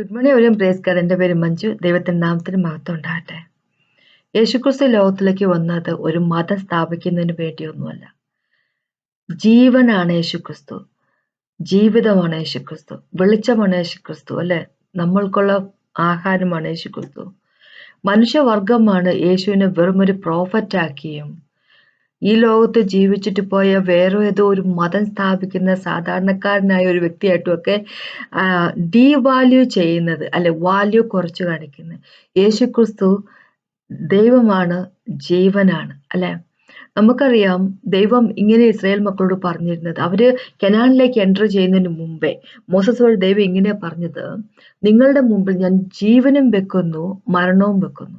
Good morning everyone. Praise God. എൻ്റെ പേര് മഞ്ജു. ദൈവത്തിൻ്റെ നാമത്തിന് മഹത്വം ഉണ്ടാകട്ടെ. യേശുക്രിസ്തു ലോകത്തിലേക്ക് വന്നത് ഒരു മതം സ്ഥാപിക്കുന്നതിന് വേണ്ടിയൊന്നുമല്ല. ജീവനാണ് യേശുക്രിസ്തു, ജീവിതമാണ് യേശുക്രിസ്തു, വെളിച്ചമാണ് യേശുക്രിസ്തു, അല്ലെ? നമ്മൾക്കുള്ള ആഹാരമാണ് യേശുക്രിസ്തു. മനുഷ്യവർഗമാണ് യേശുവിനെ വെറും ഒരു പ്രോഫറ്റ് ആക്കിയും ഈ ലോകത്ത് ജീവിച്ചിട്ട് പോയ വേറെ ഏതോ ഒരു മതം സ്ഥാപിക്കുന്ന സാധാരണക്കാരനായ ഒരു വ്യക്തിയായിട്ടും ഒക്കെ ഡീവാല്യൂ ചെയ്യുന്നത്, അല്ലെ, വാല്യൂ കുറച്ച് കാണിക്കുന്നത്. യേശുക്രിസ്തു ദൈവമാണ്, ജീവനാണ്, അല്ലെ? നമുക്കറിയാം, ദൈവം ഇങ്ങനെ ഇസ്രായേൽ മക്കളോട് പറഞ്ഞിരുന്നത്, അവര് കനാനിലേക്ക് എൻ്റർ ചെയ്യുന്നതിന് മുമ്പേ മോസസ് വഴി ദൈവം ഇങ്ങനെ പറഞ്ഞത്, നിങ്ങളുടെ മുമ്പിൽ ഞാൻ ജീവനും വെക്കുന്നു, മരണവും വെക്കുന്നു.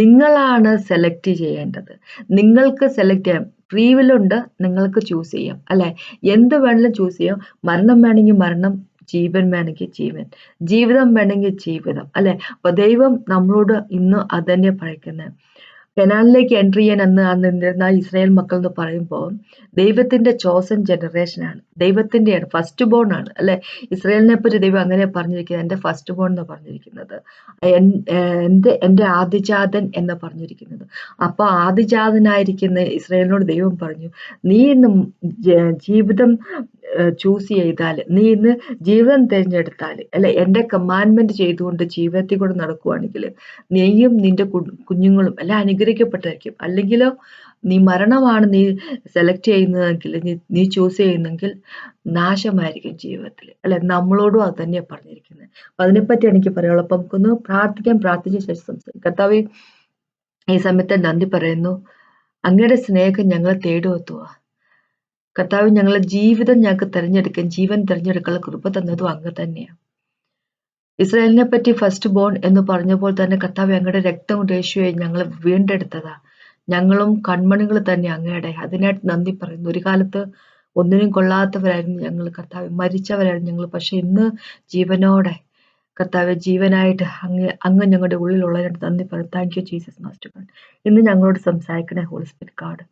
നിങ്ങളാണ് സെലക്ട് ചെയ്യേണ്ടത്. നിങ്ങൾക്ക് സെലക്ട് ചെയ്യാം. ഫ്രീ വിൽ ഉണ്ട്, നിങ്ങൾക്ക് ചൂസ് ചെയ്യാം, അല്ലെ? എന്ത് വേണമെങ്കിലും ചൂസ് ചെയ്യാം. മരണം വേണമെങ്കിൽ മരണം, ജീവൻ വേണമെങ്കിൽ ജീവൻ, ജീവിതം വേണമെങ്കിൽ ജീവിതം, അല്ലെ? അപ്പൊ ദൈവം നമ്മളോട് ഇന്ന് അത് തന്നെ പറയുന്നത്. കനാനിലേക്ക് എൻട്രി ചെയ്യാൻ അന്നിരുന്ന ഇസ്രായേൽ മക്കൾ എന്ന് പറയുമ്പോൾ ദൈവത്തിന്റെ ചോസൻ ജനറേഷനാണ്, ദൈവത്തിന്റെയാണ്, ഫസ്റ്റ് ബോൺ ആണ്, അല്ലെ? ഇസ്രായേലിനെ പറ്റി ദൈവം അങ്ങനെ പറഞ്ഞിരിക്കുന്നത്, എൻ്റെ ഫസ്റ്റ് ബോൺ എന്ന് പറഞ്ഞിരിക്കുന്നത്, എൻ്റെ ആദിജാതൻ എന്ന് പറഞ്ഞിരിക്കുന്നത്. അപ്പൊ ആദിജാതനായിരിക്കുന്ന ഇസ്രായേലിനോട് ദൈവം പറഞ്ഞു, നീ ഇന്ന് ജീവിതം ചൂസ് ചെയ്താൽ, നീ ഇന്ന് ജീവിതം തിരഞ്ഞെടുത്താൽ, അല്ലെ, എൻ്റെ കമാൻഡ്മെന്റ് ചെയ്തുകൊണ്ട് ജീവിതത്തിൽ കൂടെ നടക്കുവാണെങ്കിൽ നീയും നിന്റെ കുഞ്ഞുങ്ങളും എല്ലാം അനുഗ്രഹിക്കപ്പെട്ടായിരിക്കും. അല്ലെങ്കിലോ നീ മരണമാണ് നീ സെലക്ട് ചെയ്യുന്നതെങ്കിൽ, നീ ചൂസ് ചെയ്യുന്നെങ്കിൽ നാശമായിരിക്കും ജീവിതത്തിൽ, അല്ലെ? നമ്മളോടും അത് തന്നെയാണ് പറഞ്ഞിരിക്കുന്നത്. അപ്പൊ അതിനെപ്പറ്റി എനിക്ക് പറയാനുള്ളത്. അപ്പൊ നമുക്കൊന്ന് പ്രാർത്ഥിച്ച ശേഷം സംസാരിക്കാം. കർത്താവേ, ഈ സമയത്ത് നന്ദി പറയുന്നു. അങ്ങയുടെ സ്നേഹം ഞങ്ങളെ തേടുവെത്തുക. കർത്താവ്, ഞങ്ങളെ ജീവിതം ഞങ്ങൾക്ക് തിരഞ്ഞെടുക്കാൻ, ജീവൻ തിരഞ്ഞെടുക്കാനുള്ള കൃപ തന്നതും അങ്ങ് തന്നെയാണ്. ഇസ്രായേലിനെ പറ്റി ഫസ്റ്റ് ബോൺ എന്ന് പറഞ്ഞപ്പോൾ തന്നെ കർത്താവ്, അങ്ങയുടെ രക്തം കൊണ്ട് യേശുവെ ഞങ്ങൾ വീണ്ടെടുത്തതാ. ഞങ്ങളും കൺമണികൾ തന്നെ അങ്ങയുടെ. അതിനായിട്ട് നന്ദി പറയുന്നു. ഒരു കാലത്ത് ഒന്നിനും കൊള്ളാത്തവരായിരുന്നു ഞങ്ങൾ കർത്താവ്, മരിച്ചവരായിരുന്നു ഞങ്ങൾ. പക്ഷെ ഇന്ന് ജീവനോടെ കർത്താവ്, ജീവനായിട്ട് അങ്ങ് ഞങ്ങളുടെ ഉള്ളിലുള്ളതിനായിട്ട് നന്ദി പറയും. Thank you Jesus master God. ഇന്ന് ഞങ്ങളോട് സംസാരിക്കണേ holy spirit God.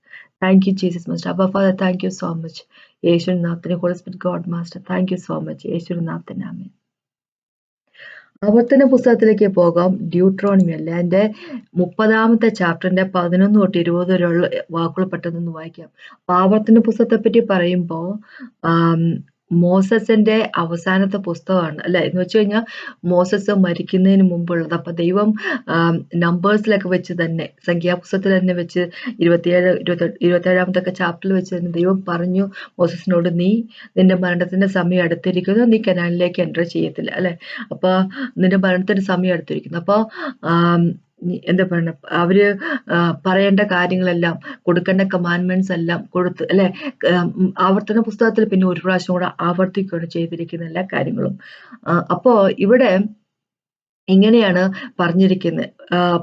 Thank you Jesus master. അബ്ബാ father, thank you so much. യേശുവിന്റെ നാമത്തിന് holy spirit God master, thank you so much. യേശുവിന്റെ നാമത്തിന് ആമേൻ. ആവർത്തന പുസ്തകത്തിലേക്ക് പോകാം. ഡ്യൂട്രോണമി അല്ല, എൻ്റെ 30-ാമത്തെ ചാപ്റ്ററിന്റെ 11 തൊട്ട് 20 വരെയുള്ള വാക്കുകൾ പെട്ടെന്ന് വായിക്കാം. ആവർത്തന പുസ്തകത്തെ പറ്റി പറയുമ്പോൾ മോസസിന്റെ അവസാനത്തെ പുസ്തകമാണ്, അല്ലെ? എന്ന് വെച്ച് കഴിഞ്ഞാൽ മോസസ് മരിക്കുന്നതിന് മുമ്പുള്ളത്. അപ്പൊ ദൈവം നമ്പേഴ്സിലൊക്കെ വെച്ച് തന്നെ, സംഖ്യാപുസ്തകത്തിൽ തന്നെ വെച്ച് 27-ാമത്തെ ചാപ്റ്ററിൽ വെച്ച് തന്നെ ദൈവം പറഞ്ഞു മോസസിനോട്, നീ നിന്റെ മരണത്തിന്റെ സമയം അടുത്തിരിക്കുന്നു, നീ കനാനിലേക്ക് എൻ്റർ ചെയ്യത്തില്ല, അല്ലെ? അപ്പൊ നിന്റെ മരണത്തിന്റെ സമയം അടുത്തിരിക്കുന്നു. അപ്പൊ എന്താ പറയുക, അവര് പറയേണ്ട കാര്യങ്ങളെല്ലാം, കൊടുക്കേണ്ട കമാൻഡ്മെന്റ്സ് എല്ലാം കൊടുത്ത്, അല്ലെ? ആവർത്തന പുസ്തകത്തിൽ പിന്നെ ഒരു പ്രാവശ്യം കൂടെ ആവർത്തിക്കുകയാണ് ചെയ്തിരിക്കുന്ന എല്ലാ കാര്യങ്ങളും. അപ്പോ ഇവിടെ ഇങ്ങനെയാണ് പറഞ്ഞിരിക്കുന്നത്.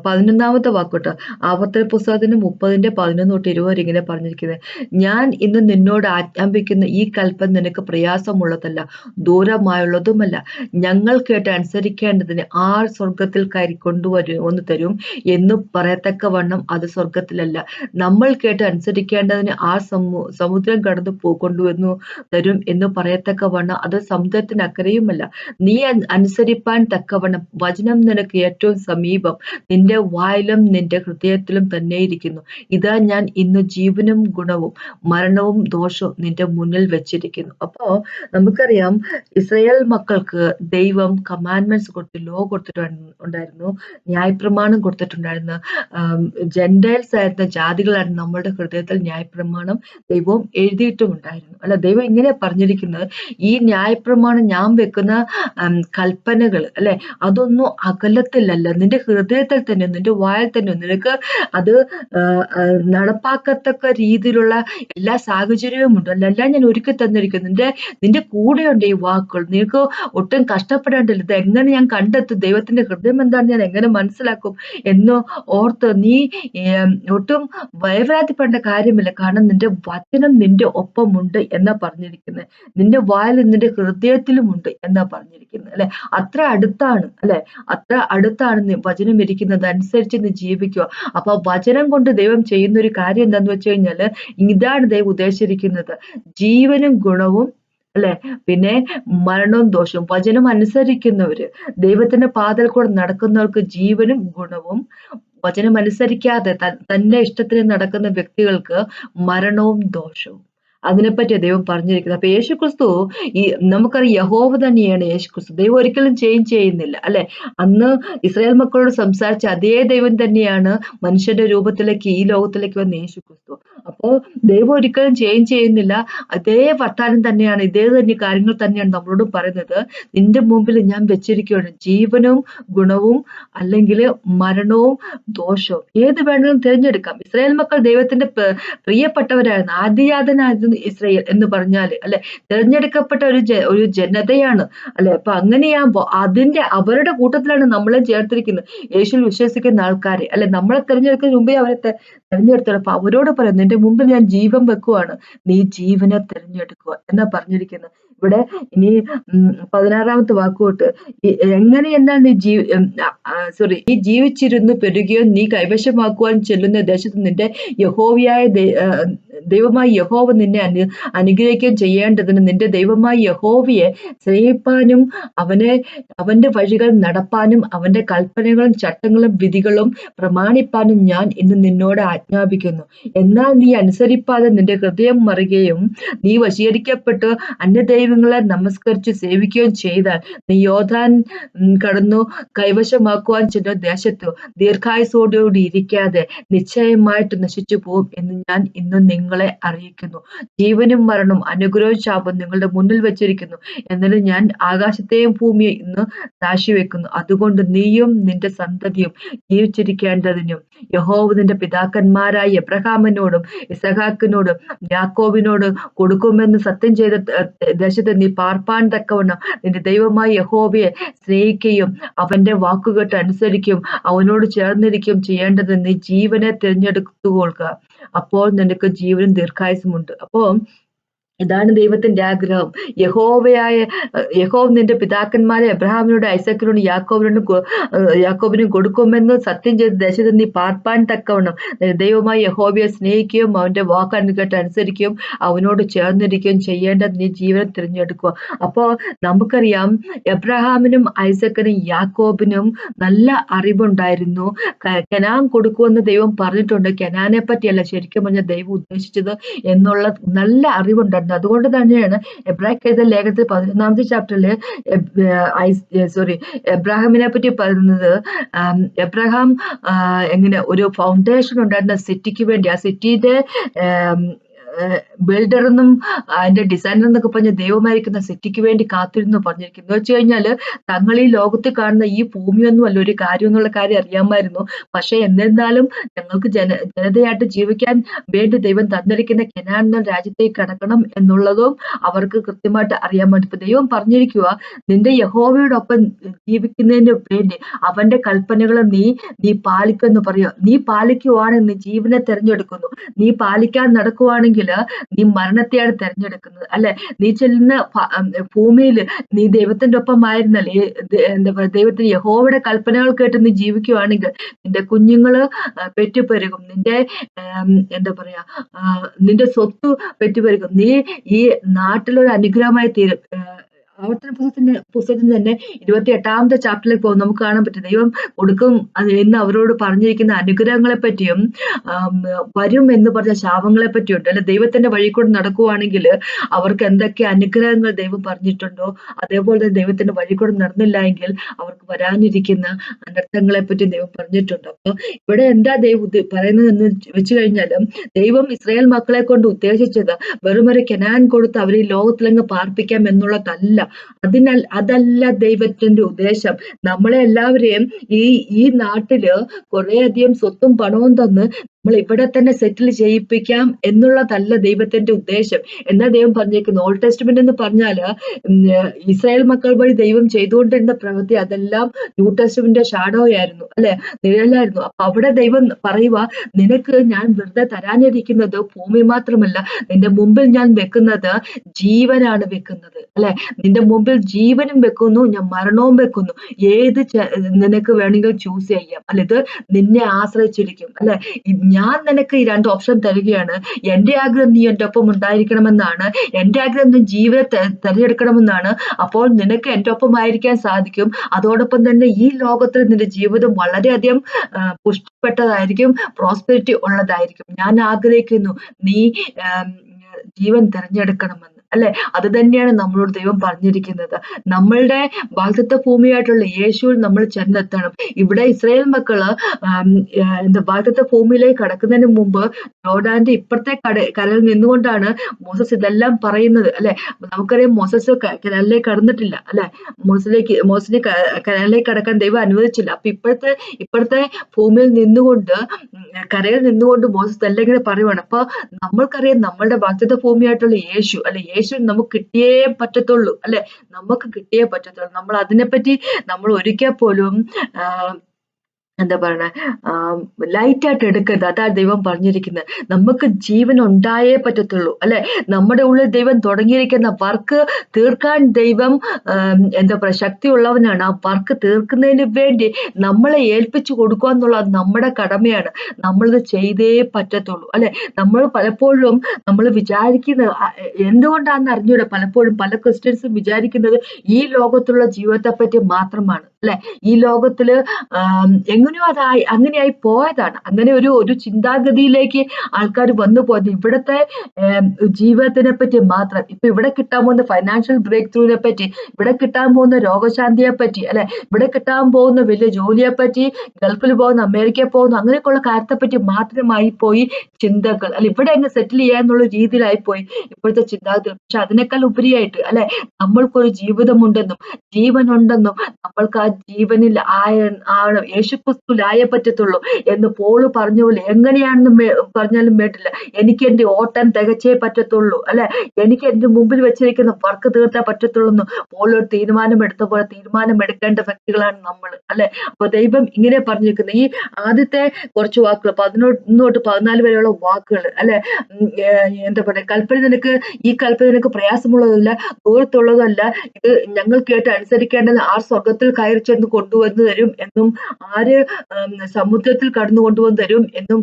11-ാമത്തെ വാക്കോട്ട് ആവർത്തന പുസ്തകത്തിന് 30-ന്റെ 11 തൊട്ട് 20 വരെ ഇങ്ങനെ പറഞ്ഞിരിക്കുന്നത്, ഞാൻ ഇന്ന് നിന്നോട് ആജ്ഞാപിക്കുന്ന ഈ കൽപ്പന നിനക്ക് പ്രയാസമുള്ളതല്ല, ദൂരമായുള്ളതുമല്ല. ഞങ്ങൾ കേട്ട് അനുസരിക്കേണ്ടതിന് ആർ സ്വർഗത്തിൽ കയറി കൊണ്ടുവന്ന് തരും എന്ന് പറയത്തക്കവണ്ണം അത് സ്വർഗത്തിലല്ല. നമ്മൾ കേട്ട് അനുസരിക്കേണ്ടതിന് ആർ സമുദ്രം കടന്ന് കൊണ്ടുവന്നു തരും എന്ന് പറയത്തക്കവണ്ണം അത് സമുദ്രത്തിനക്കരയുമല്ല. നീ അനുസരിപ്പാൻ തക്കവണ്ണം വചനം നിനക്ക് ഏറ്റവും സമീപം, നിന്റെ വായിലും നിന്റെ ഹൃദയത്തിലും തന്നെ ഇരിക്കുന്നു. ഇതാ ഞാൻ ഇന്ന് ജീവനും ഗുണവും മരണവും ദോഷവും നിന്റെ മുന്നിൽ വെച്ചിരിക്കുന്നു. അപ്പോ നമുക്കറിയാം, ഇസ്രായേൽ മക്കൾക്ക് ദൈവം കമാൻഡ്മെന്റ്സ് കൊടുത്ത്, ലോ കൊടുത്തിട്ടുണ്ടായിരുന്നു, ന്യായപ്രമാണം കൊടുത്തിട്ടുണ്ടായിരുന്നു. ജെന്റൈൽസ് ആയിരുന്ന ജാതികളായിരുന്നു നമ്മളുടെ ഹൃദയത്തിൽ ന്യായപ്രമാണം ദൈവവും എഴുതിയിട്ടുമുണ്ടായിരുന്നു, അല്ല? ദൈവം ഇങ്ങനെ പറഞ്ഞിരിക്കുന്നത്, ഈ ന്യായപ്രമാണം ഞാൻ വെക്കുന്ന കൽപ്പനകൾ, അല്ലെ, അതൊന്നും അകലത്തിലല്ല, നിന്റെ ഹൃദയത്തിൽ തന്നെ, നിന്റെ വായിൽ തന്നെ. നിനക്ക് അത് നടപ്പാക്കത്തക്ക രീതിയിലുള്ള എല്ലാ സാഹചര്യവും ഉണ്ട്, എല്ലാം ഞാൻ ഒരുക്കി തന്നിരിക്കുന്നു. നിന്റെ കൂടെയുണ്ട് ഈ വാക്കുകൾ. നിനക്ക് ഒട്ടും കഷ്ടപ്പെടേണ്ടില്ല. ഇത് എങ്ങനെ ഞാൻ കണ്ടെത്തും, ദൈവത്തിന്റെ ഹൃദയം എന്താണെന്ന് ഞാൻ എങ്ങനെ മനസ്സിലാക്കും എന്ന് ഓർത്ത് നീ ഒട്ടും ഭയഭ്രാന്തിപ്പെടേണ്ട കാര്യമില്ല. കാരണം നിന്റെ വചനം നിന്റെ ഒപ്പമുണ്ട് എന്നാ പറഞ്ഞിരിക്കുന്നത്. നിന്റെ വായിൽ നിന്റെ ഹൃദയത്തിലുമുണ്ട് എന്നാ പറഞ്ഞിരിക്കുന്നത്, അല്ലെ? അത്ര അടുത്താണ്, അല്ലെ? അത്ര അടുത്താണ് വചനം ഇരിക്കുന്നത്. അനുസരിച്ച് നീ ജീവിക്കുക. അപ്പൊ വചനം കൊണ്ട് ദൈവം ചെയ്യുന്ന ഒരു കാര്യം എന്താന്ന് വെച്ച് കഴിഞ്ഞാല്, ഇതാണ് ദൈവം ഉദ്ദേശിച്ചിരിക്കുന്നത്, ജീവനും ഗുണവും അല്ലെ? പിന്നെ മരണവും ദോഷവും. വചനം അനുസരിക്കുന്നവര്, ദൈവത്തിന്റെ പാതയിൽ കൂടെ നടക്കുന്നവർക്ക് ജീവനും ഗുണവും, വചനം അനുസരിക്കാതെ തന്റെ ഇഷ്ടത്തിന് നടക്കുന്ന വ്യക്തികൾക്ക് മരണവും ദോഷവും. അതിനെപ്പറ്റിയാ ദൈവം പറഞ്ഞിരിക്കുന്നത്. അപ്പൊ യേശുക്രിസ്തു ഈ നമുക്കറിയാം യഹോവ തന്നെയാണ് യേശുക്രിസ്തു. ദൈവം ഒരിക്കലും ചേഞ്ച് ചെയ്യുന്നില്ല അല്ലെ? അന്ന് ഇസ്രായേൽ മക്കളോട് സംസാരിച്ച അതേ ദൈവം തന്നെയാണ് മനുഷ്യന്റെ രൂപത്തിലേക്ക് ഈ ലോകത്തിലേക്ക് വന്ന യേശുക്രിസ്തു. അപ്പോ ദൈവം ഒരിക്കലും ചേഞ്ച് ചെയ്യുന്നില്ല. അതേ വർത്താനം തന്നെയാണ്, ഇതേ തന്നെ കാര്യങ്ങൾ തന്നെയാണ് നമ്മളോട് പറയുന്നത്. നിന്റെ മുമ്പിൽ ഞാൻ വെച്ചിരിക്കുകയാണ് ജീവനും ഗുണവും, അല്ലെങ്കിൽ മരണവും ദോഷവും. ഏത് വേണമെങ്കിലും തിരഞ്ഞെടുക്കാം. ഇസ്രായേൽ മക്കൾ ദൈവത്തിന്റെ പ്രിയപ്പെട്ടവരായിരുന്നു. ആദ്യജാതനായിരുന്നു ഇസ്രായേൽ എന്ന് പറഞ്ഞാല് അല്ലെ? തിരഞ്ഞെടുക്കപ്പെട്ട ഒരു ജനതയാണ് അല്ലെ? അപ്പൊ അങ്ങനെയാകുമ്പോ അവരുടെ കൂട്ടത്തിലാണ് നമ്മളെ ചേർത്തിരിക്കുന്നത്, യേശുവിൽ വിശ്വസിക്കുന്ന ആൾക്കാരെ അല്ലെ? നമ്മളെ തിരഞ്ഞെടുക്കുന്നതിന് മുമ്പേ അവരെ തിരഞ്ഞെടുത്തത്. അപ്പൊ അവരോട് പറയാം, നിന്റെ മുമ്പിൽ ഞാൻ ജീവൻ വെക്കുവാണ്, നീ ജീവനെ തിരഞ്ഞെടുക്കുക എന്നാ പറഞ്ഞിരിക്കുന്നത്. ഇവിടെ ഇനി 16ാമത്തെ വാക്കുതൊട്ട്, എങ്ങനെ എന്നാൽ നീ ജീവിച്ചിരുന്നു പെരുകയോ നീ കൈവശമാക്കുവാൻ ചെല്ലുന്ന ദേശത്ത് നിന്റെ യഹോവയായ ദൈവമായ യഹോവ നിന്നെ അനുഗ്രഹിക്കുകയും ചെയ്യേണ്ടതിന് നിന്റെ ദൈവമായ യഹോവയെ സ്നേഹിപ്പാനും അവന്റെ വഴികൾ നടപ്പാനും അവന്റെ കൽപ്പനകളും ചട്ടങ്ങളും വിധികളും പ്രമാണിപ്പാനും ഞാൻ ഇന്ന് നിന്നോട് ആജ്ഞാപിക്കുന്നു. എന്നാൽ നീ അനുസരിപ്പാതെ നിന്റെ ഹൃദയം മറുകയും നീ വശീകരിക്കപ്പെട്ട് അന്യദൈവങ്ങളെ നമസ്കരിച്ച് സേവിക്കുകയും ചെയ്താൽ നീ യോർദാൻ കടന്നു കൈവശമാക്കുവാൻ ചെന്ന ദേശത്ത് ദീർഘായുസ്സോടുകൂടി ഇരിക്കാതെ നിശ്ചയമായിട്ട് നശിച്ചു പോകും എന്ന് ഞാൻ ഇന്ന് നിങ്ങളെ അറിയിക്കുന്നു. ജീവനും മരണവും അനുഗ്രഹവും ശാപവും നിങ്ങളുടെ മുന്നിൽ വെച്ചിരിക്കുന്നു. എന്നാലും ഞാൻ ആകാശത്തെയും ഭൂമിയെ ഇന്ന് സാക്ഷി വെക്കുന്നു. അതുകൊണ്ട് നീയും നിന്റെ സന്തതിയും ജീവിച്ചിരിക്കേണ്ടതിനും യഹോവ നിന്റെ പിതാക്കന്മാരായ എബ്രഹാമിനോടും ഇസഹാക്കിനോടും യാക്കോബിനോടും കൊടുക്കുമെന്ന് സത്യം ചെയ്ത ദേശത്ത് നീ പാർപ്പാൻ തക്കവണ്ണം നിന്റെ ദൈവമായ യഹോവയെ സ്നേഹിക്കുകയും അവന്റെ വാക്കുകേട്ട് അനുസരിക്കുകയും അവനോട് ചേർന്നിരിക്കുകയും ചെയ്യേണ്ടത് നീ ജീവനെ തിരഞ്ഞെടുത്തുകൊള്ളുക. അപ്പോൾ നിനക്ക് ജീവനും ദീർഘായുസ്സുമുണ്ട്. അപ്പോ ഇതാണ് ദൈവത്തിന്റെ ആഗ്രഹം. യഹോവ നിന്റെ പിതാക്കന്മാരെ അബ്രഹാമിനോട് ഐസക്കിനോടും യാക്കോബിനും കൊടുക്കുമെന്ന് സത്യം ചെയ്ത ദേശത്ത് നീ പാർപ്പാൻ തക്കവണ്ണം ദൈവമായ യഹോവയെ സ്നേഹിക്കുകയും അവന്റെ വാക്ക് കേട്ട് അനുസരിക്കുകയും അവനോട് ചേർന്നിരിക്കുകയും ചെയ്യേണ്ടത് നീ ജീവനെ തിരഞ്ഞെടുക്കുക. അപ്പോ നമുക്കറിയാം, എബ്രഹാമിനും ഐസക്കിനും യാക്കോബിനും നല്ല അറിവുണ്ടായിരുന്നു. കനാൻ കൊടുക്കുമെന്ന് ദൈവം പറഞ്ഞിട്ടുണ്ട്. കനാനെ പറ്റിയല്ല ശരിക്കും പറഞ്ഞാൽ ദൈവം ഉദ്ദേശിച്ചത് എന്നുള്ള നല്ല അറിവുണ്ടായിരുന്നു. അതുകൊണ്ട് തന്നെയാണ് എബ്രായ ലേഖനത്തിൽ 11ാമത്തെ ചാപ്റ്ററില് എബ്രാഹിമിനെ പറ്റി പറയുന്നത്. എബ്രഹാം എങ്ങനെ ഒരു ഫൗണ്ടേഷൻ ഉണ്ടായിരുന്ന സിറ്റിക്ക് വേണ്ടി, ആ സിറ്റിയുടെ ബിൽഡർ എന്നും അതിന്റെ ഡിസൈനർ എന്നൊക്കെ പറഞ്ഞ ദൈവമായിരിക്കുന്ന സിറ്റിക്ക് വേണ്ടി കാത്തിരുന്നു പറഞ്ഞിരിക്കുന്നു. എന്ന് വെച്ച് കഴിഞ്ഞാല് തങ്ങൾ ഈ ലോകത്തിൽ കാണുന്ന ഈ ഭൂമിയൊന്നും അല്ല ഒരു കാര്യം എന്നുള്ള കാര്യം അറിയാമായിരുന്നു. പക്ഷെ എന്നിരുന്നാലും ഞങ്ങൾക്ക് ജനതയായിട്ട് ജീവിക്കാൻ വേണ്ടി ദൈവം തന്നിരിക്കുന്ന കനാൻ എന്ന രാജ്യത്തേക്ക് കടക്കണം എന്നുള്ളതും അവർക്ക് കൃത്യമായിട്ട് അറിയാൻ വേണ്ടി. ഇപ്പൊ ദൈവം പറഞ്ഞിരിക്കുക, നിന്റെ യഹോവയോടൊപ്പം ജീവിക്കുന്നതിന് വേണ്ടി അവന്റെ കൽപ്പനകൾ നീ പാലിക്കുമെന്ന് പറയുക. നീ പാലിക്കുവാണെങ്കിൽ നീ ജീവനെ തിരഞ്ഞെടുക്കുന്നു. നീ പാലിക്കാൻ നടക്കുവാണെങ്കിൽ നീ മരണത്തെയാണ് തിരഞ്ഞെടുക്കുന്നത് അല്ലെ? നീ ചെല്ലുന്ന ഭൂമിയില് നീ ദൈവത്തിന്റെ ഒപ്പം ആയിരുന്നല്ലേ, എന്താ പറയുക, ദൈവത്തിന് യഹോവയുടെ കൽപ്പനകൾ കേട്ട് നീ ജീവിക്കുവാണെങ്കിൽ നിന്റെ കുഞ്ഞുങ്ങള് പെറ്റുപെരുകും, നിന്റെ എന്താ പറയാ നിന്റെ സ്വത്ത് പെറ്റുപെരുകും, നീ ഈ നാട്ടിലൊരു അനുഗ്രഹമായി തീരും. ആവർത്തന പുസ്തകത്തിൽ തന്നെ 28ാമത്തെ ചാപ്റ്ററിലേക്ക് പോകും നമുക്ക് കാണാൻ പറ്റും. ദൈവം കൊടുക്കും എന്ന് അവരോട് പറഞ്ഞിരിക്കുന്ന അനുഗ്രഹങ്ങളെ പറ്റിയും വരും എന്ന് പറഞ്ഞ ശാപങ്ങളെ പറ്റിയുണ്ട് അല്ലെ? ദൈവത്തിന്റെ വഴി കൂടെ നടക്കുവാണെങ്കിൽ അവർക്ക് എന്തൊക്കെ അനുഗ്രഹങ്ങൾ ദൈവം പറഞ്ഞിട്ടുണ്ടോ അതേപോലെ തന്നെ ദൈവത്തിന്റെ വഴി കൂടെ നടന്നില്ല എങ്കിൽ അവർക്ക് വരാനിരിക്കുന്ന അനർത്ഥങ്ങളെ പറ്റി ദൈവം പറഞ്ഞിട്ടുണ്ട്. അപ്പൊ ഇവിടെ എന്താ ദൈവം പറയുന്നതെന്ന് വെച്ച് കഴിഞ്ഞാലും ദൈവം ഇസ്രായേൽ മക്കളെ കൊണ്ട് ഉദ്ദേശിച്ചത് വെറുമൊരു കനാൻ കൊടുത്ത് അവരെ ലോകത്തിലങ്ങ് പാർപ്പിക്കാം എന്നുള്ളതല്ല. അതല്ല ദൈവത്തിന്റെ ഉദ്ദേശം. നമ്മളെ എല്ലാവരെയും ഈ നാട്ടില് കുറേയധികം സ്വത്തും പണവും തന്ന് നമ്മൾ ഇവിടെ തന്നെ സെറ്റിൽ ചെയ്യിപ്പിക്കാം എന്നുള്ളതല്ല ദൈവത്തിന്റെ ഉദ്ദേശം എന്നാ ദൈവം പറഞ്ഞേക്കുന്നു. ഓൾഡ് ടെസ്റ്റ്മെന്റ് എന്ന് പറഞ്ഞാല് ഇസ്രായേൽ മക്കൾ വഴി ദൈവം ചെയ്തുകൊണ്ടിരുന്ന പ്രവൃത്തി അതെല്ലാം ന്യൂ ടെസ്റ്റ്മെന്റിന്റെ ഷാഡോ ആയിരുന്നു അല്ലെ, നിഴലായിരുന്നു. അപ്പൊ അവിടെ ദൈവം പറയുക, നിനക്ക് ഞാൻ വെറുതെ തരാനിരിക്കുന്നത് ഭൂമി മാത്രമല്ല, നിന്റെ മുമ്പിൽ ഞാൻ വെക്കുന്നത് ജീവനാണ് വെക്കുന്നത് അല്ലെ? നിന്റെ മുമ്പിൽ ജീവനും വെക്കുന്നു, ഞാൻ മരണവും വെക്കുന്നു. ഏത് നിനക്ക് വേണമെങ്കിൽ ചൂസ് ചെയ്യാം അല്ലെ? ഇത് നിന്നെ ആശ്രയിച്ചിരിക്കും അല്ലെ? ഞാൻ നിനക്ക് ഈ 2 ഓപ്ഷൻ തരികയാണ്. എന്റെ ആഗ്രഹം നീ എന്റെ ഒപ്പം ഉണ്ടായിരിക്കണമെന്നാണ്. എന്റെ ആഗ്രഹം നീ ജീവിതത്തെ തെരഞ്ഞെടുക്കണമെന്നാണ്. അപ്പോൾ നിനക്ക് എന്റെ ഒപ്പം ആയിരിക്കാൻ സാധിക്കും. അതോടൊപ്പം തന്നെ ഈ ലോകത്തിൽ നിന്റെ ജീവിതം വളരെയധികം പുഷ്ടിപ്പെട്ടതായിരിക്കും, പ്രോസ്പെരിറ്റി ഉള്ളതായിരിക്കും. ഞാൻ ആഗ്രഹിക്കുന്നു നീ ജീവൻ തെരഞ്ഞെടുക്കണമെന്ന്, അല്ലെ? അത് തന്നെയാണ് നമ്മളോട് ദൈവം പറഞ്ഞിരിക്കുന്നത്. നമ്മളുടെ വാഗ്ദത്ത ഭൂമിയായിട്ടുള്ള യേശുവിൽ നമ്മൾ ചെന്നെത്തണം. ഇവിടെ ഇസ്രായേൽ മക്കള് വാഗ്ദത്ത ഭൂമിയിലേക്ക് കടക്കുന്നതിന് മുമ്പ് ജോർഡാന്റെ ഇപ്പുറത്തെ കരയിൽ നിന്നുകൊണ്ടാണ് മോസസ് ഇതെല്ലാം പറയുന്നത്, അല്ലെ? നമുക്കറിയാം മോസസ് കനാലിലേക്ക് കടന്നിട്ടില്ല, അല്ലെ? മോസിനെ കനാലിലേക്ക് കടക്കാൻ ദൈവം അനുവദിച്ചില്ല. അപ്പൊ ഇപ്പോഴത്തെ ഭൂമിയിൽ നിന്നുകൊണ്ട്, കരയിൽ നിന്നുകൊണ്ട് മോസസ് എല്ലാം ഇങ്ങനെ പറയുവാണ്. അപ്പൊ നമ്മൾക്കറിയാം നമ്മളുടെ വാഗ്ദത്ത ഭൂമിയായിട്ടുള്ള യേശു, അല്ലെ? യേശു നമുക്ക് കിട്ടിയേ പറ്റത്തുള്ളൂ, അല്ലെ? നമുക്ക് കിട്ടിയേ പറ്റത്തുള്ളൂ. നമ്മൾ അതിനെപ്പറ്റി നമ്മൾ ഒരിക്കൽ പോലും എന്താ പറയണേ, ലൈറ്റായിട്ട് എടുക്കരുത്. അതാ ദൈവം പറഞ്ഞിരിക്കുന്നത്. നമുക്ക് ജീവൻ ഉണ്ടായേ പറ്റത്തുള്ളൂ, അല്ലെ? നമ്മുടെ ഉള്ളിൽ ദൈവം തുടങ്ങിയിരിക്കുന്ന വർക്ക് തീർക്കാൻ ദൈവം എന്താ പറയാ ശക്തിയുള്ളവനാണ്. ആ വർക്ക് തീർക്കുന്നതിന് വേണ്ടി നമ്മളെ ഏൽപ്പിച്ചു കൊടുക്കുക എന്നുള്ളത് നമ്മുടെ കടമയാണ്. നമ്മളിത് ചെയ്തേ പറ്റത്തുള്ളൂ, അല്ലെ? നമ്മൾ പലപ്പോഴും നമ്മൾ വിചാരിക്കുന്നത് എന്തുകൊണ്ടാണെന്ന് അറിഞ്ഞൂടെ, പലപ്പോഴും പല ക്രിസ്ത്യൻസും വിചാരിക്കുന്നത് ഈ ലോകത്തുള്ള ജീവിതത്തെ പറ്റി മാത്രമാണ്, അല്ലെ? ഈ ലോകത്തില് എങ്ങനെയോ അങ്ങനെയായി പോയതാണ്. അങ്ങനെ ഒരു ചിന്താഗതിയിലേക്ക് ആൾക്കാർ വന്നു പോയത്. ഇവിടത്തെ ജീവിതത്തിനെ പറ്റി മാത്രം, ഇപ്പൊ ഇവിടെ കിട്ടാൻ പോകുന്ന ഫൈനാൻഷ്യൽ ബ്രേക്ക് ത്രൂവിനെ പറ്റി, ഇവിടെ കിട്ടാൻ പോകുന്ന രോഗശാന്തിയെ പറ്റി, അല്ലെ? ഇവിടെ കിട്ടാൻ പോകുന്ന വലിയ ജോലിയെ പറ്റി, ഗൾഫിൽ പോകുന്ന, അമേരിക്കയിൽ പോകുന്ന, അങ്ങനെയൊക്കെയുള്ള കാര്യത്തെ പറ്റി മാത്രമായി പോയി ചിന്തകൾ, അല്ലെ? ഇവിടെ അങ്ങ് സെറ്റിൽ ചെയ്യാന്നുള്ള രീതിയിലായി പോയി ഇപ്പോഴത്തെ ചിന്താഗതി. പക്ഷെ അതിനേക്കാൾ ഉപരിയായിട്ട്, അല്ലെ, നമ്മൾക്കൊരു ജീവിതമുണ്ടെന്നും ജീവനുണ്ടെന്നും നമ്മൾക്ക് ആ ജീവനിൽ യേശുക്രിസ്തുവിലായേ പറ്റത്തുള്ളൂ എന്ന് പോള് പറഞ്ഞ പോലെ എങ്ങനെയാണെന്ന് പറഞ്ഞാലും വേണ്ടില്ല, എനിക്ക് എന്റെ ഓട്ടം തികച്ചേ പറ്റത്തുള്ളൂ, അല്ലെ? എനിക്ക് എന്റെ മുമ്പിൽ വെച്ചിരിക്കുന്ന വർക്ക് തീർത്തേ പറ്റത്തുള്ളൂ എന്ന് പോളൊരു തീരുമാനമെടുത്ത പോലെ തീരുമാനമെടുക്കേണ്ട വ്യക്തികളാണ് നമ്മൾ, അല്ലെ? അപ്പൊ ദൈവം ഇങ്ങനെ പറഞ്ഞിരിക്കുന്നത് ഈ ആദ്യത്തെ കുറച്ച് വാക്കുകൾ 11 തൊട്ട് 14 വരെയുള്ള വാക്കുകൾ, അല്ലെ? എന്താ പറയുക, ഈ കൽപ്പന നിനക്ക് പ്രയാസമുള്ളതല്ല, ദൂരത്തുള്ളതല്ല. ഇത് ഞങ്ങൾ കേട്ട് അനുസരിക്കേണ്ടത് ആർ സ്വർഗത്തിൽ കയറി ചെന്ന് കൊണ്ടുവന്ന് തരും എന്നും ആര് സമുദ്രത്തിൽ കടന്നു കൊണ്ടുവന്ന് തരും എന്നും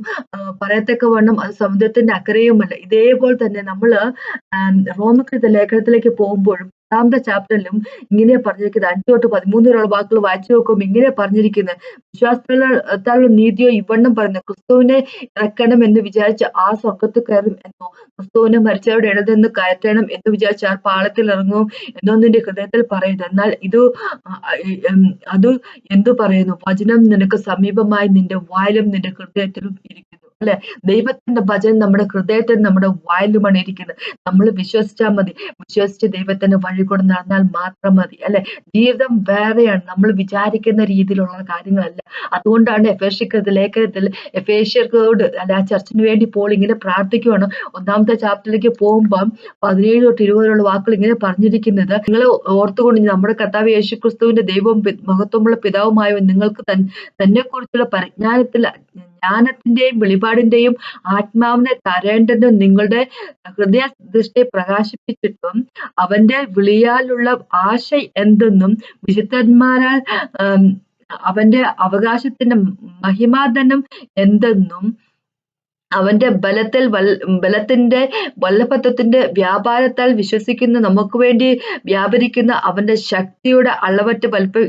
പറയത്തക്കവണ്ണം അത് സമുദ്രത്തിന്റെ അക്കരയുമല്ല. ഇതേപോലെ തന്നെ നമ്മള് റോമക്കൃത ലേഖനത്തിലേക്ക് പോകുമ്പോഴും 10ാമത്തെ ചാപ്റ്ററിലും ഇങ്ങനെ പറഞ്ഞിരിക്കുന്നത് 5 തൊട്ട് 13 വരെയുള്ള വാക്കുകൾ വായിച്ചു നോക്കുമ്പോൾ ഇങ്ങനെ പറഞ്ഞിരിക്കുന്നത്, വിശ്വാസത്താലുള്ള നീതിയോ ഇവണ്ണം പറയുന്നത്, ക്രിസ്തുവിനെ ഇറക്കണം എന്ന് വിചാരിച്ച് ആ സ്വർഗത്തിൽ കയറും എന്നോ, ക്രിസ്തുവിനെ മരിച്ചവരുടെ ഇടയിൽ നിന്ന് കയറ്റണം എന്ന് വിചാരിച്ച് ആ പാളത്തിൽ ഇറങ്ങും എന്നോ നിന്റെ ഹൃദയത്തിൽ പറയുന്നത്. എന്നാൽ അത് എന്തു പറയുന്നു, വചനം നിനക്ക് സമീപമായി നിന്റെ വായിലും നിന്റെ ഹൃദയത്തിലും ഇരിക്കുന്നു, അല്ലെ? ദൈവത്തിന്റെ വചനം നമ്മുടെ ഹൃദയത്തിൽ നമ്മുടെ വായിലുമാണ് ഇരിക്കുന്നത്. നമ്മൾ വിശ്വസിച്ചാൽ മതി. വിശ്വസിച്ച് ദൈവത്തിന്റെ വഴി കൂടെ നടന്നാൽ മാത്രം മതി, അല്ലെ? ജീവിതം വേറെയാണ്, നമ്മൾ വിചാരിക്കുന്ന രീതിയിലുള്ള കാര്യങ്ങളല്ല. അതുകൊണ്ടാണ് ലേഖനത്തിൽ എഫേഷ്യർക്കോട്, അല്ലെ, ആ ചർച്ചിന് വേണ്ടി പോൾ ഇങ്ങനെ പ്രാർത്ഥിക്കുവാണ്. 1ാമത്തെ ചാപ്റ്ററിലേക്ക് പോകുമ്പം 17 തൊട്ട് 20 വരെയുള്ള വാക്കുകൾ ഇങ്ങനെ പറഞ്ഞിരിക്കുന്നത്, നിങ്ങൾ ഓർത്തുകൊണ്ട് നമ്മുടെ കർത്താവ് യേശുക്രിസ്തുവിന്റെ ദൈവവും മഹത്വമുള്ള പിതാവുമായ നിങ്ങൾക്ക് തന്നെ കുറിച്ചുള്ള ജ്ഞാനത്തിന്റെയും വെളിപാടിന്റെയും ആത്മാവിനെ തരേണ്ടതും നിങ്ങളുടെ ഹൃദയ ദൃഷ്ടിയെ പ്രകാശിപ്പിച്ചിട്ടും അവന്റെ വിളിയാലുള്ള ആശ എന്തെന്നും വിശുദ്ധന്മാരാൽ അവന്റെ അവകാശത്തിന്റെ മഹിമാധനം എന്തെന്നും അവന്റെ ബലത്തിന്റെ വല്ലഭത്വത്തിന്റെ വ്യാപാരത്താൽ വിശ്വസിക്കുന്ന നമുക്ക് വേണ്ടി വ്യാപരിക്കുന്ന അവന്റെ ശക്തിയുടെ അളവറ്റ വലിപ്പം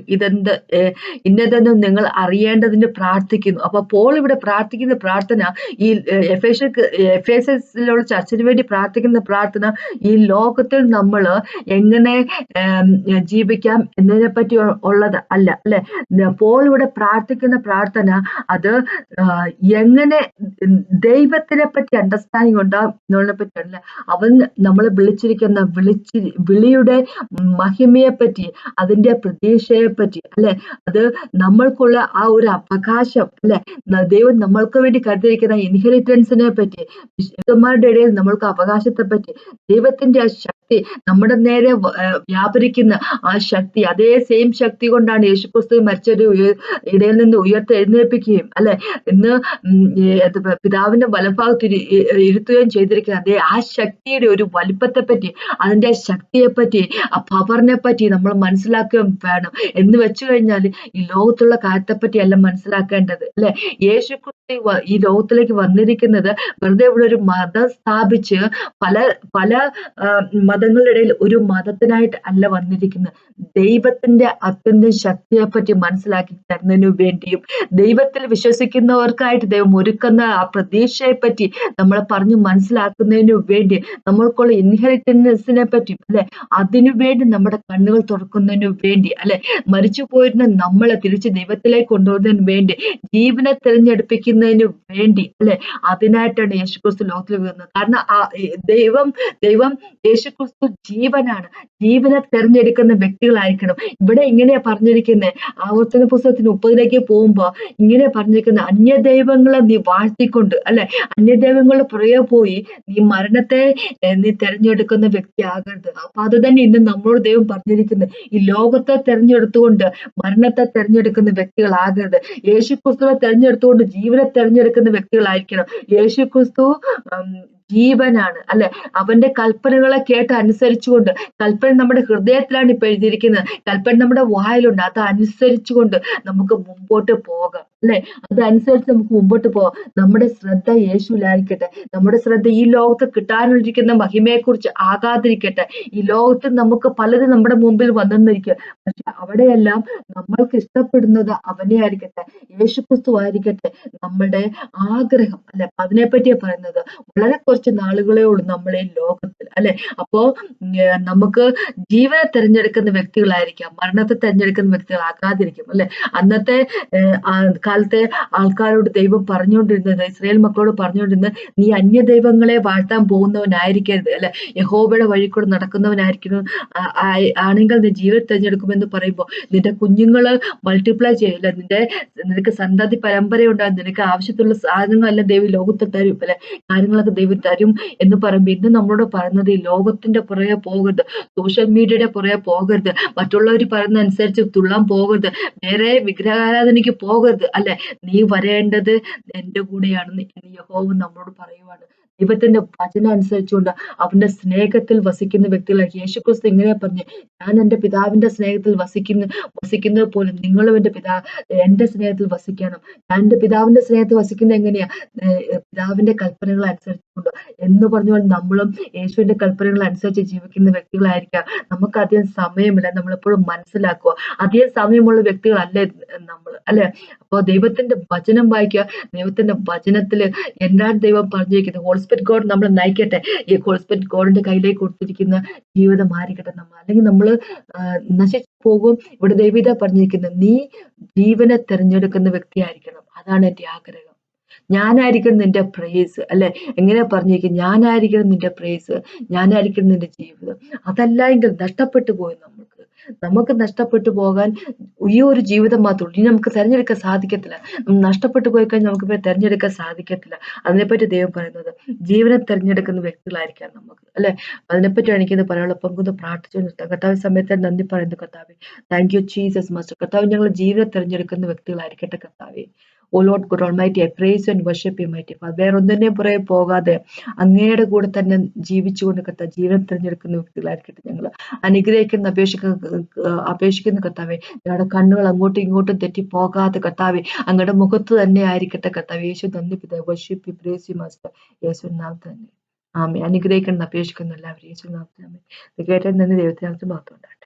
ഇന്നതെന്നും നിങ്ങൾ അറിയേണ്ടതിന് പ്രാർത്ഥിക്കുന്നു. അപ്പൊ പോൾ ഇവിടെ പ്രാർത്ഥിക്കുന്ന പ്രാർത്ഥന, ഈ എഫേസസിലുള്ള ചർച്ചിന് വേണ്ടി പ്രാർത്ഥിക്കുന്ന പ്രാർത്ഥന, ഈ ലോകത്തിൽ നമ്മൾ എങ്ങനെ ജീവിക്കാം എന്നതിനെ പറ്റി ഉള്ളത് അല്ല, അല്ലെ? പോൾ ഇവിടെ പ്രാർത്ഥിക്കുന്ന പ്രാർത്ഥന അത് എങ്ങനെ ദൈവത്തിനെ പറ്റി അണ്ടർസ്റ്റാൻഡിങ് ഉണ്ടാവും എന്നുള്ളതിനെ പറ്റിയല്ല. അവൻ നമ്മളെ വിളിച്ചിരിക്കുന്ന വിളിയുടെ മഹിമയെ പറ്റി, അതിന്റെ പ്രതീക്ഷയെ പറ്റി, അല്ലെ? അത് നമ്മൾക്കുള്ള ആ ഒരു അവകാശം, അല്ലെ? ദൈവം നമ്മൾക്ക് വേണ്ടി കരുതിയിരിക്കുന്ന ഇൻഹെറിറ്റൻസിനെ പറ്റി, വിശുദ്ധന്മാരുടെ ഇടയിൽ നമ്മൾക്ക് അവകാശത്തെ പറ്റി, ദൈവത്തിന്റെ ആ ശക്തി, നമ്മുടെ നേരെ വ്യാപരിക്കുന്ന ആ ശക്തി, അതേ സെയിം ശക്തി കൊണ്ടാണ് യേശുക്രിസ്തു മരിച്ചൊരു ഇടയിൽ നിന്ന് ഉയർത്തെഴുന്നേൽപ്പിക്കുകയും, അല്ലെ, ഇന്ന് പിതാവിന്റെ വലഭാഗത്ത് ഇരുത്തുകയും ചെയ്തിരിക്കുന്നത്. അതേ ആ ശക്തിയുടെ ഒരു വലിപ്പത്തെ പറ്റി, അതിന്റെ ശക്തിയെ പറ്റി, ആ പവറിനെ പറ്റി നമ്മൾ മനസ്സിലാക്കുകയും വേണം. എന്ന് വെച്ചു കഴിഞ്ഞാൽ ഈ ലോകത്തുള്ള കാര്യത്തെ പറ്റി അല്ല മനസ്സിലാക്കേണ്ടത്, അല്ലെ? യേശു ഈ ലോകത്തിലേക്ക് വന്നിരിക്കുന്നത് വെറുതെ ഇവിടെ ഒരു മതം സ്ഥാപിച്ച് പല പല മതങ്ങളുടെ ഇടയിൽ ഒരു മതത്തിനായിട്ട് അല്ല വന്നിരിക്കുന്നത്. ദൈവത്തിന്റെ അത്യന്തം ശക്തിയെപ്പറ്റി മനസ്സിലാക്കി തരുന്നതിനു വേണ്ടിയും ദൈവത്തിൽ വിശ്വസിക്കുന്നവർക്കായിട്ട് ദൈവം ഒരുക്കുന്ന ആ പ്രതീക്ഷയെപ്പറ്റി നമ്മളെ പറഞ്ഞ് മനസ്സിലാക്കുന്നതിനു വേണ്ടി നമ്മൾക്കുള്ള ഇൻഹെറിറ്റൻസിനെ പറ്റി അല്ലെ, അതിനു വേണ്ടി നമ്മുടെ കണ്ണുകൾ തുറക്കുന്നതിനു വേണ്ടി അല്ലെ, മരിച്ചു പോയിരുന്ന നമ്മളെ തിരിച്ച് ദൈവത്തിലേക്ക് കൊണ്ടുപോകുന്നതിന് വേണ്ടി, ജീവനെ തിരഞ്ഞെടുപ്പിക്കുന്നതിന് വേണ്ടി അല്ലെ, അതിനായിട്ടാണ് യേശുക്രിസ്തു ലോകത്തിൽ വരുന്നത്. കാരണം ദൈവം യേശുക്രിസ്തു ജീവനാണ്. ജീവനെ തിരഞ്ഞെടുക്കുന്ന വ്യക്തികളായിരിക്കണം. ഇവിടെ ഇങ്ങനെയാ പറഞ്ഞിരിക്കുന്നത്, ആവർത്തന പുസ്തകത്തിന് 30 പോകുമ്പോ ഇങ്ങനെ പറഞ്ഞിരിക്കുന്നത്, അന്യദൈവങ്ങളെ നീ വാഴ്ത്തിക്കൊണ്ട് അല്ലെ, അന്യദൈവങ്ങളുടെ പുറകെ പോയി നീ മരണത്തെ നീ തിരഞ്ഞെടുക്കുന്ന വ്യക്തി ആകരുത്. അപ്പൊ അത് തന്നെ ഇന്ന് നമ്മളോട് ദൈവം പറഞ്ഞിരിക്കുന്നത്, ഈ ലോകത്തെ തിരഞ്ഞെടുത്തുകൊണ്ട് മരണത്തെ തിരഞ്ഞെടുക്കുന്ന വ്യക്തികളാകരുത്. യേശുക്രിസ്തുവിനെ തിരഞ്ഞെടുത്തുകൊണ്ട് ജീവനെ തിരഞ്ഞെടുക്കുന്ന വ്യക്തികളായിരിക്കണം. യേശുക്രിസ്തു ജീവനാണ് അല്ലെ, അവന്റെ കൽപ്പനകളെ കേട്ട് അനുസരിച്ചുകൊണ്ട്, കൽപ്പന നമ്മുടെ ഹൃദയത്തിലാണ് ഇപ്പൊ എഴുതിയിരിക്കുന്നത്, കൽപ്പന നമ്മുടെ വായിലുണ്ട്, അത് അനുസരിച്ചുകൊണ്ട് നമുക്ക് മുമ്പോട്ട് പോകാം അല്ലെ, അതനുസരിച്ച് നമുക്ക് മുമ്പോട്ട് പോകാം. നമ്മുടെ ശ്രദ്ധ യേശുവിലായിരിക്കട്ടെ. നമ്മുടെ ശ്രദ്ധ ഈ ലോകത്ത് കിട്ടാനിരിക്കുന്ന മഹിമയെക്കുറിച്ച് ആകാതിരിക്കട്ടെ. ഈ ലോകത്ത് നമുക്ക് പലരും നമ്മുടെ മുമ്പിൽ വന്നെന്നിരിക്കും, പക്ഷെ അവിടെയെല്ലാം നമ്മൾക്ക് ഇഷ്ടപ്പെടുന്നത് അവനെ ആയിരിക്കട്ടെ, യേശുക്രിസ്തു ആയിരിക്കട്ടെ നമ്മളുടെ ആഗ്രഹം അല്ലെ. അതിനെപ്പറ്റിയാ പറയുന്നത്. വളരെ കുറച്ച് നാളുകളേ ഉള്ളൂ നമ്മളെ ലോകത്തിൽ അല്ലെ. അപ്പോ നമുക്ക് ജീവനെ തിരഞ്ഞെടുക്കുന്ന വ്യക്തികളായിരിക്കാം, മരണത്തെ തിരഞ്ഞെടുക്കുന്ന വ്യക്തികളാകാതിരിക്കും അല്ലെ. അന്നത്തെ കാലത്തെ ആൾക്കാരോട് ദൈവം പറഞ്ഞുകൊണ്ടിരുന്നത്, ഇസ്രായേൽ മക്കളോട് പറഞ്ഞുകൊണ്ടിരുന്നത്, നീ അന്യ ദൈവങ്ങളെ വാഴ്ത്താൻ പോകുന്നവനായിരിക്കരുത് അല്ലെ, യഹോവയുടെ വഴി കൂടെ നടക്കുന്നവനായിരിക്കണം ആണെങ്കിൽ നീ ജീവൻ തിരഞ്ഞെടുക്കുമെന്ന് പറയുമ്പോൾ നിന്റെ കുഞ്ഞുങ്ങള് മൾട്ടിപ്ലൈ ചെയ്യില്ല, നിനക്ക് സന്തതി പരമ്പര ഉണ്ടാകും, നിനക്ക് ആവശ്യത്തിലുള്ള സാധനങ്ങളെല്ലാം ദൈവം ലോകത്ത് തരും അല്ലെ, കാര്യങ്ങളൊക്കെ ദൈവം തരും എന്ന് പറയുമ്പോൾ ഇന്ന് നമ്മളോട് പറയുന്നത്, ഈ ലോകത്തിന്റെ പുറകെ പോകരുത്, സോഷ്യൽ മീഡിയയുടെ പുറകെ പോകരുത്, മറ്റുള്ളവർ പറയുന്ന അനുസരിച്ച് തുള്ളാൻ പോകരുത്, വേറെ വിഗ്രഹാരാധനയ്ക്ക് പോകരുത് അല്ലെ, നീ വരേണ്ടത് എന്റെ കൂടെയാണെന്ന് യഹോവ നമ്മളോട് പറയുവാണ്. ദൈവത്തിന്റെ വചനം അനുസരിച്ചുകൊണ്ട് അവന്റെ സ്നേഹത്തിൽ വസിക്കുന്ന വ്യക്തികളാണ്. യേശുക്രിസ്തു ഇങ്ങനെ പറഞ്ഞു, ഞാൻ എന്റെ പിതാവിന്റെ സ്നേഹത്തിൽ വസിക്കുന്നത് പോലെ നിങ്ങളും എന്റെ സ്നേഹത്തിൽ വസിക്കണം. ഞാൻ എന്റെ പിതാവിന്റെ സ്നേഹത്തിൽ വസിക്കുന്നത് എങ്ങനെയാ, പിതാവിന്റെ കൽപ്പനകൾ അനുസരിച്ചുകൊണ്ട് എന്ന് പറഞ്ഞുകൊണ്ട് നമ്മളും യേശുവിന്റെ കൽപ്പനകൾ അനുസരിച്ച് ജീവിക്കുന്ന വ്യക്തികളായിരിക്കാം. നമുക്ക് അധികം സമയമില്ല, നമ്മളെപ്പോഴും മനസ്സിലാക്കുക, അധികം സമയമുള്ള വ്യക്തികളല്ലേ നമ്മൾ അല്ലെ. അപ്പൊ ദൈവത്തിന്റെ വചനം വായിക്കുക, ദൈവത്തിന്റെ വചനത്തില് എന്താണ് ദൈവം പറഞ്ഞിരിക്കുന്നത്, ഹോളിസ്പിരിറ്റ് ഗോഡ് നമ്മളെ നയിക്കട്ടെ. ഈ ഹോളിസ്പിരിറ്റ് ഗോഡിന്റെ കയ്യിലേക്ക് കൊടുത്തിരിക്കുന്ന ജീവിതം ആയിരിക്കട്ടെ നമ്മൾ, അല്ലെങ്കിൽ നമ്മൾ നശിച്ചു പോകും. ഇവിടെ ദൈവം പറഞ്ഞിരിക്കുന്നത്, നീ ജീവനെ തിരഞ്ഞെടുക്കുന്ന വ്യക്തിയായിരിക്കണം. അതാണ് എന്റെ ആഗ്രഹം. ഞാനായിരിക്കണം നിന്റെ പ്രേസ് അല്ലെ, എങ്ങനെ പറഞ്ഞേക്കും, ഞാനായിരിക്കണം നിന്റെ പ്രേസ്, ഞാനായിരിക്കണം നിന്റെ ജീവിതം. അതല്ല എങ്കിൽ നഷ്ടപ്പെട്ടു പോയി നമുക്ക് നഷ്ടപ്പെട്ടു പോകാൻ ഈ ഒരു ജീവിതം മാത്രമേ ഇനി നമുക്ക് തിരഞ്ഞെടുക്കാൻ സാധിക്കത്തില്ല. നഷ്ടപ്പെട്ടു പോയി കഴിഞ്ഞാൽ നമുക്ക് തിരഞ്ഞെടുക്കാൻ സാധിക്കത്തില്ല. അതിനെപ്പറ്റി ദൈവം പറയുന്നത്, ജീവനെ തിരഞ്ഞെടുക്കുന്ന വ്യക്തികളായിരിക്കാം നമുക്ക് അല്ലെ. അതിനെപ്പറ്റിയാണ് എനിക്കിത് പറയാനുള്ള. പങ്കുന്ന് പ്രാർത്ഥിച്ചു നിർത്താം. കർത്താവ് സമയത്ത് നന്ദി പറയുന്നു കർത്താവെ. Thank you Jesus master. കർത്താവ് ഞങ്ങൾ ജീവനെ തിരഞ്ഞെടുക്കുന്ന വ്യക്തികളായിരിക്കട്ടെ കർത്താവെ. Oh lord God almighty, I praise and worship you mighty father. വേറൊന്നിനെയും പുറകെ പോകാതെ അങ്ങയുടെ കൂടെ തന്നെ ജീവിച്ചുകൊണ്ട് കർത്താവ് ജീവൻ തിരഞ്ഞെടുക്കുന്ന വ്യക്തികളായിരിക്കട്ടെ ഞങ്ങൾ. അനുഗ്രഹിക്കുന്ന അപേക്ഷിക്കുന്ന കർത്താവെ, ഞങ്ങളുടെ കണ്ണുകൾ അങ്ങോട്ടും ഇങ്ങോട്ടും തെറ്റി പോകാതെ കർത്താവെ അങ്ങയുടെ മുഖത്ത് തന്നെ ആയിരിക്കട്ടെ കർത്താവ്. യേശു നന്ദി പിതാവേ, worship you, praise you master. യേശു നാമത്തിൽ തന്നെ ആമേൻ. അനുഗ്രഹിക്കണം അപേക്ഷിക്കുന്ന എല്ലാവരും യേശു നാമത്തിൽ ആമേൻ. കേട്ടതിന് നന്ദി. ദൈവത്തിന് മാത്രം ഉണ്ടാകട്ടെ.